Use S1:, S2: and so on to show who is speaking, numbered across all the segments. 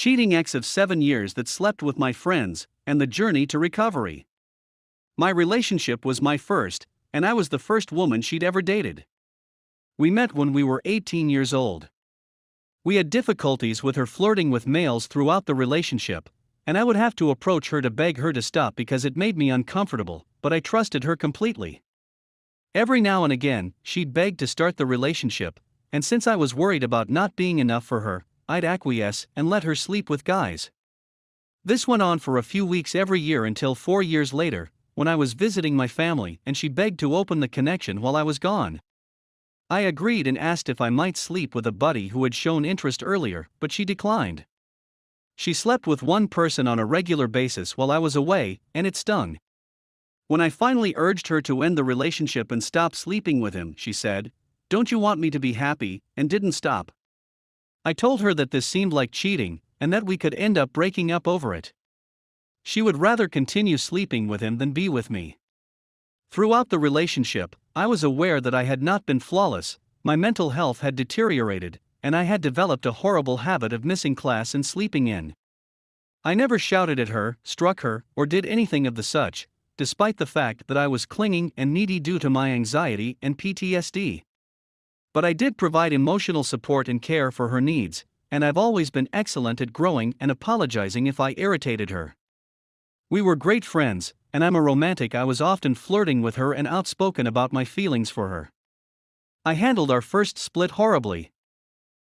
S1: cheating ex of 7 years that slept with my friends, and the journey to recovery. My relationship was my first, and I was the first woman she'd ever dated. We met when we were 18 years old. We had difficulties with her flirting with males throughout the relationship, and I would have to approach her to beg her to stop because it made me uncomfortable, but I trusted her completely. Every now and again, she'd beg to start the relationship, and since I was worried about not being enough for her, I'd acquiesce and let her sleep with guys. This went on for a few weeks every year until 4 years later, when I was visiting my family and she begged to open the connection while I was gone. I agreed and asked if I might sleep with a buddy who had shown interest earlier, but she declined. She slept with one person on a regular basis while I was away, and it stung. When I finally urged her to end the relationship and stop sleeping with him, she said, "Don't you want me to be happy?" and didn't stop. I told her that this seemed like cheating, and that we could end up breaking up over it. She would rather continue sleeping with him than be with me. Throughout the relationship, I was aware that I had not been flawless, my mental health had deteriorated, and I had developed a horrible habit of missing class and sleeping in. I never shouted at her, struck her, or did anything of the such, despite the fact that I was clinging and needy due to my anxiety and PTSD. But I did provide emotional support and care for her needs, and I've always been excellent at growing and apologizing if I irritated her. We were great friends, and I'm a romantic. I was often flirting with her and outspoken about my feelings for her. I handled our first split horribly.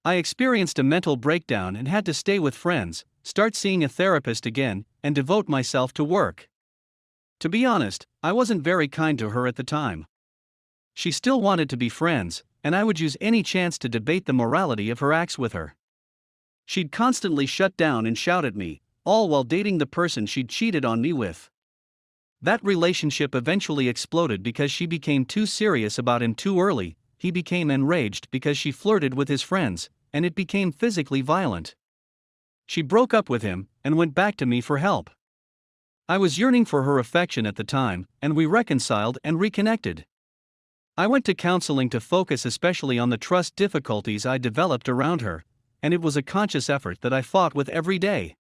S1: I experienced a mental breakdown and had to stay with friends, start seeing a therapist again, and devote myself to work. To be honest, I wasn't very kind to her at the time. She still wanted to be friends, and I would use any chance to debate the morality of her acts with her. She'd constantly shut down and shout at me, all while dating the person she'd cheated on me with. That relationship eventually exploded because she became too serious about him too early. He became enraged because she flirted with his friends, and it became physically violent. She broke up with him and went back to me for help. I was yearning for her affection at the time, and we reconciled and reconnected. I went to counseling to focus especially on the trust difficulties I developed around her, and it was a conscious effort that I fought with every day.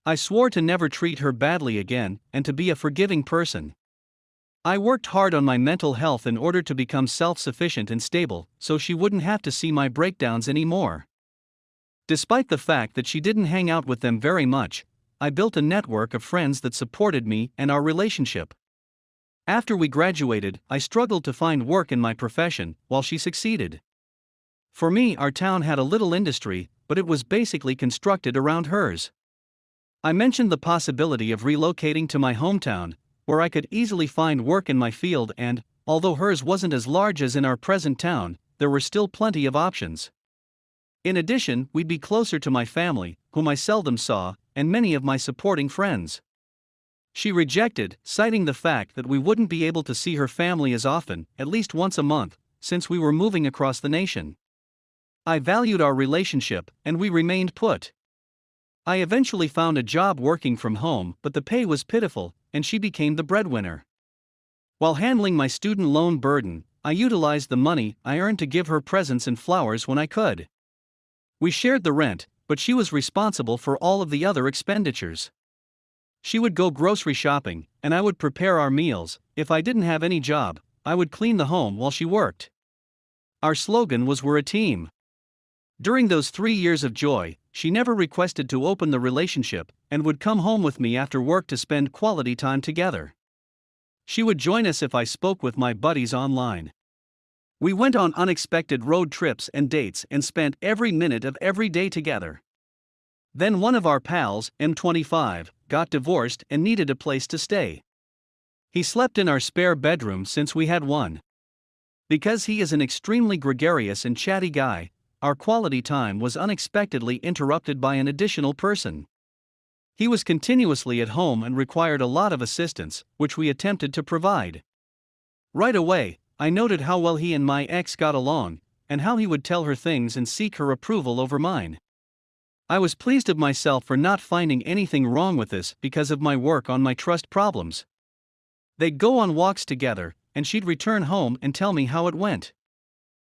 S1: I swore to never treat her badly again and to be a forgiving person. I worked hard on my mental health in order to become self-sufficient and stable, so she wouldn't have to see my breakdowns anymore. Despite the fact that she didn't hang out with them very much, I built a network of friends that supported me and our relationship. After we graduated, I struggled to find work in my profession, while she succeeded. For me, our town had a little industry, but it was basically constructed around hers. I mentioned the possibility of relocating to my hometown, where I could easily find work in my field and, although hers wasn't as large as in our present town, there were still plenty of options. In addition, we'd be closer to my family, whom I seldom saw, and many of my supporting friends. She rejected, citing the fact that we wouldn't be able to see her family as often, at least once a month, since we were moving across the nation. I valued our relationship, and we remained put. I eventually found a job working from home, but the pay was pitiful, and she became the breadwinner. While handling my student loan burden, I utilized the money I earned to give her presents and flowers when I could. We shared the rent, but she was responsible for all of the other expenditures. She would go grocery shopping, and I would prepare our meals. If I didn't have any job, I would clean the home while she worked. Our slogan was "We're a team." During those 3 years of joy, she never requested to open the relationship, and would come home with me after work to spend quality time together. She would join us if I spoke with my buddies online. We went on unexpected road trips and dates and spent every minute of every day together. Then one of our pals, M25, got divorced and needed a place to stay. He slept in our spare bedroom since we had one. Because he is an extremely gregarious and chatty guy, our quality time was unexpectedly interrupted by an additional person. He was continuously at home and required a lot of assistance, which we attempted to provide. Right away, I noted how well he and my ex got along, and how he would tell her things and seek her approval over mine. I was pleased of myself for not finding anything wrong with this because of my work on my trust problems. They'd go on walks together, and she'd return home and tell me how it went.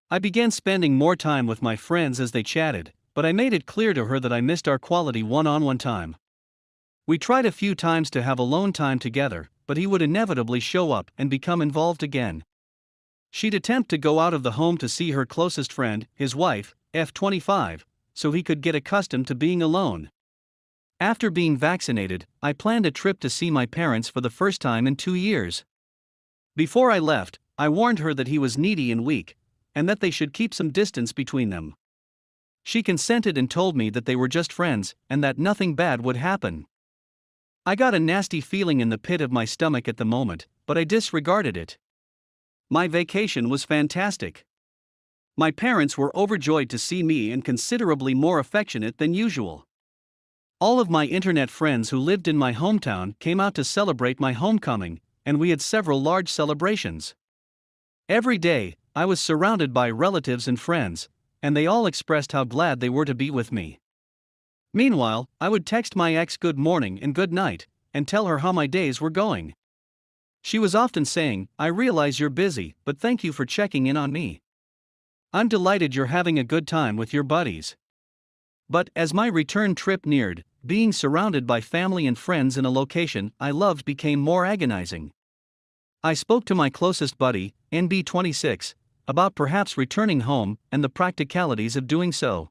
S1: I began spending more time with my friends as they chatted, but I made it clear to her that I missed our quality one-on-one time. We tried a few times to have alone time together, but he would inevitably show up and become involved again. She'd attempt to go out of the home to see her closest friend, his wife, F25, so he could get accustomed to being alone. After being vaccinated, I planned a trip to see my parents for the first time in 2 years. Before I left, I warned her that he was needy and weak, and that they should keep some distance between them. She consented and told me that they were just friends, and that nothing bad would happen. I got a nasty feeling in the pit of my stomach at the moment, but I disregarded it. My vacation was fantastic. My parents were overjoyed to see me and considerably more affectionate than usual. All of my internet friends who lived in my hometown came out to celebrate my homecoming, and we had several large celebrations. Every day, I was surrounded by relatives and friends, and they all expressed how glad they were to be with me. Meanwhile, I would text my ex good morning and good night, and tell her how my days were going. She was often saying, "I realize you're busy, but thank you for checking in on me. I'm delighted you're having a good time with your buddies." But as my return trip neared, being surrounded by family and friends in a location I loved became more agonizing. I spoke to my closest buddy, NB26, about perhaps returning home and the practicalities of doing so.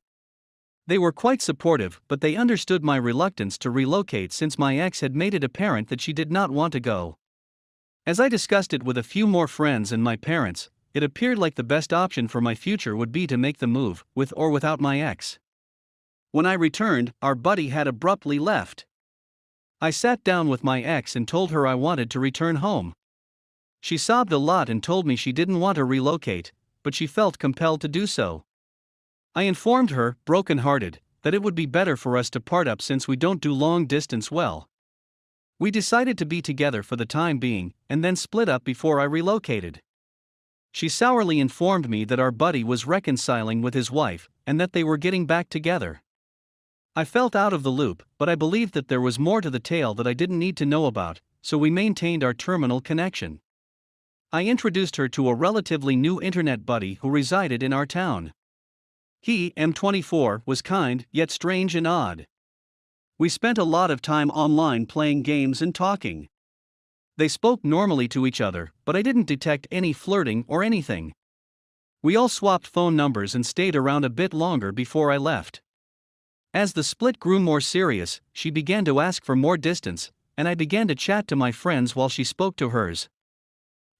S1: They were quite supportive, but they understood my reluctance to relocate since my ex had made it apparent that she did not want to go. As I discussed it with a few more friends and my parents, it appeared like the best option for my future would be to make the move, with or without my ex. When I returned, our buddy had abruptly left. I sat down with my ex and told her I wanted to return home. She sobbed a lot and told me she didn't want to relocate, but she felt compelled to do so. I informed her, broken-hearted, that it would be better for us to part up since we don't do long distance well. We decided to be together for the time being, and then split up before I relocated. She sourly informed me that our buddy was reconciling with his wife, and that they were getting back together. I felt out of the loop, but I believed that there was more to the tale that I didn't need to know about, so we maintained our terminal connection. I introduced her to a relatively new internet buddy who resided in our town. He, M24, was kind, yet strange and odd. We spent a lot of time online playing games and talking. They spoke normally to each other, but I didn't detect any flirting or anything. We all swapped phone numbers and stayed around a bit longer before I left. As the split grew more serious, she began to ask for more distance, and I began to chat to my friends while she spoke to hers.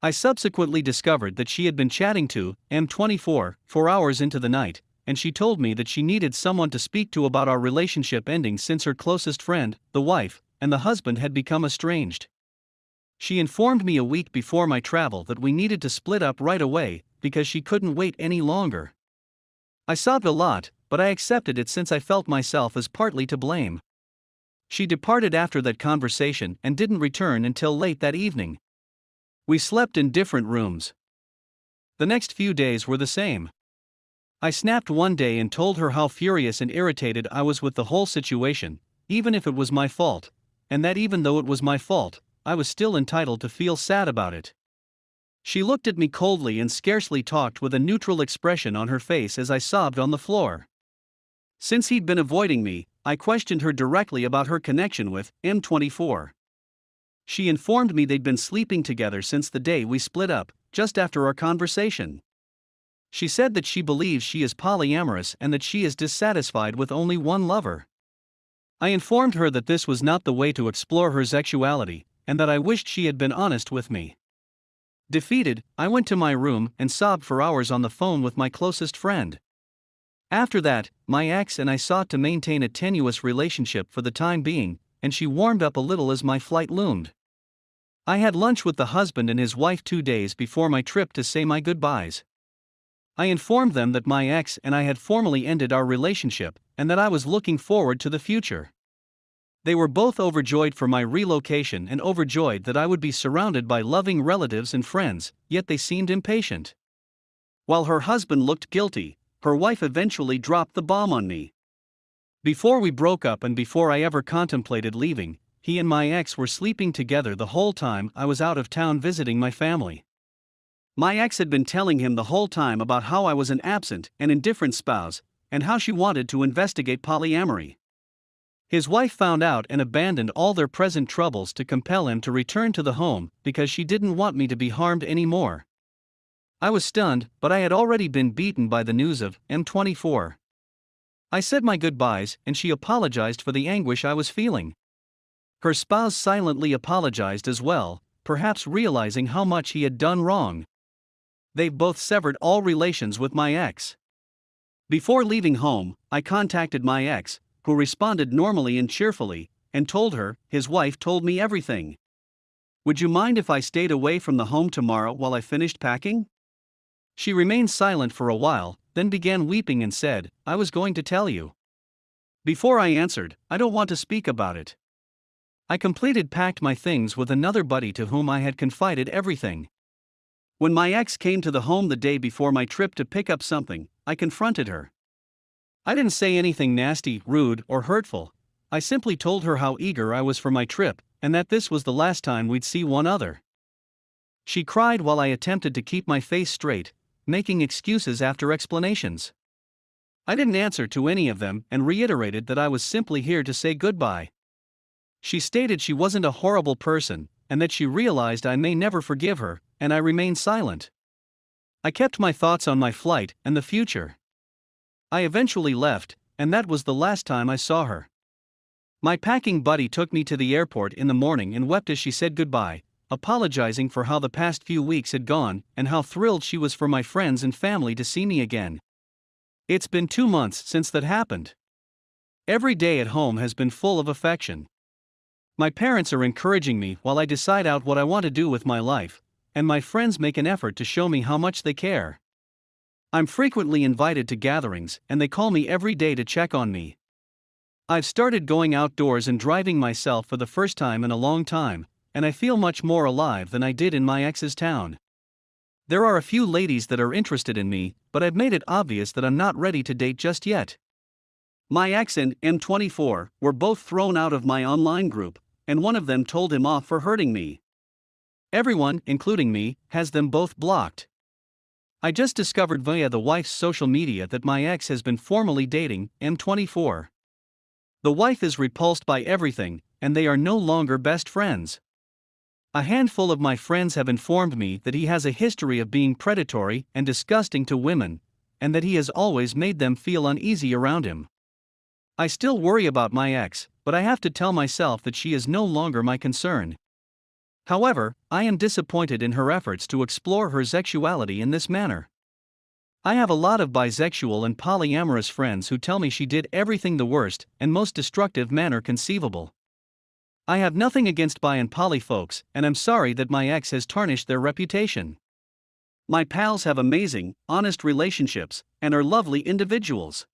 S1: I subsequently discovered that she had been chatting to M24 for hours into the night, and she told me that she needed someone to speak to about our relationship ending since her closest friend, the wife, and the husband had become estranged. She informed me a week before my travel that we needed to split up right away, because she couldn't wait any longer. I sobbed a lot, but I accepted it since I felt myself as partly to blame. She departed after that conversation and didn't return until late that evening. We slept in different rooms. The next few days were the same. I snapped one day and told her how furious and irritated I was with the whole situation, even if it was my fault, and that even though it was my fault, I was still entitled to feel sad about it. She looked at me coldly and scarcely talked, with a neutral expression on her face as I sobbed on the floor. Since he'd been avoiding me, I questioned her directly about her connection with M24. She informed me they'd been sleeping together since the day we split up, just after our conversation. She said that she believes she is polyamorous and that she is dissatisfied with only one lover. I informed her that this was not the way to explore her sexuality, and that I wished she had been honest with me. Defeated, I went to my room and sobbed for hours on the phone with my closest friend. After that, my ex and I sought to maintain a tenuous relationship for the time being, and she warmed up a little as my flight loomed. I had lunch with the husband and his wife 2 days before my trip to say my goodbyes. I informed them that my ex and I had formally ended our relationship, and that I was looking forward to the future. They were both overjoyed for my relocation and overjoyed that I would be surrounded by loving relatives and friends, yet they seemed impatient. While her husband looked guilty, her wife eventually dropped the bomb on me. Before we broke up and before I ever contemplated leaving, he and my ex were sleeping together the whole time I was out of town visiting my family. My ex had been telling him the whole time about how I was an absent and indifferent spouse, and how she wanted to investigate polyamory. His wife found out and abandoned all their present troubles to compel him to return to the home because she didn't want me to be harmed anymore. I was stunned, but I had already been beaten by the news of M24. I said my goodbyes and she apologized for the anguish I was feeling. Her spouse silently apologized as well, perhaps realizing how much he had done wrong. They've both severed all relations with my ex. Before leaving home, I contacted my ex, who responded normally and cheerfully, and told her, his wife told me everything. Would you mind if I stayed away from the home tomorrow while I finished packing? She remained silent for a while, then began weeping and said, I was going to tell you. Before I answered, I don't want to speak about it. I packed my things with another buddy to whom I had confided everything. When my ex came to the home the day before my trip to pick up something, I confronted her. I didn't say anything nasty, rude, or hurtful. I simply told her how eager I was for my trip, and that this was the last time we'd see one other. She cried while I attempted to keep my face straight, making excuses after explanations. I didn't answer to any of them and reiterated that I was simply here to say goodbye. She stated she wasn't a horrible person, and that she realized I may never forgive her, and I remained silent. I kept my thoughts on my flight and the future. I eventually left, and that was the last time I saw her. My packing buddy took me to the airport in the morning and wept as she said goodbye, apologizing for how the past few weeks had gone and how thrilled she was for my friends and family to see me again. It's been 2 months since that happened. Every day at home has been full of affection. My parents are encouraging me while I decide out what I want to do with my life, and my friends make an effort to show me how much they care. I'm frequently invited to gatherings, and they call me every day to check on me. I've started going outdoors and driving myself for the first time in a long time, and I feel much more alive than I did in my ex's town. There are a few ladies that are interested in me, but I've made it obvious that I'm not ready to date just yet. My ex and M24 were both thrown out of my online group, and one of them told him off for hurting me. Everyone, including me, has them both blocked. I just discovered via the wife's social media that my ex has been formally dating M24. The wife is repulsed by everything, and they are no longer best friends. A handful of my friends have informed me that he has a history of being predatory and disgusting to women, and that he has always made them feel uneasy around him. I still worry about my ex, but I have to tell myself that she is no longer my concern. However, I am disappointed in her efforts to explore her sexuality in this manner. I have a lot of bisexual and polyamorous friends who tell me she did everything the worst and most destructive manner conceivable. I have nothing against bi and poly folks, and I'm sorry that my ex has tarnished their reputation. My pals have amazing, honest relationships, and are lovely individuals.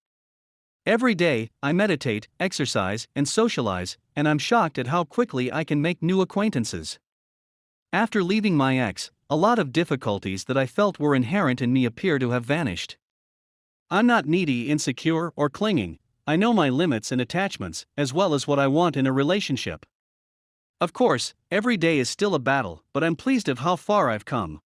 S1: Every day, I meditate, exercise, and socialize, and I'm shocked at how quickly I can make new acquaintances. After leaving my ex, a lot of difficulties that I felt were inherent in me appear to have vanished. I'm not needy, insecure, or clinging. I know my limits and attachments, as well as what I want in a relationship. Of course, every day is still a battle, but I'm pleased of how far I've come.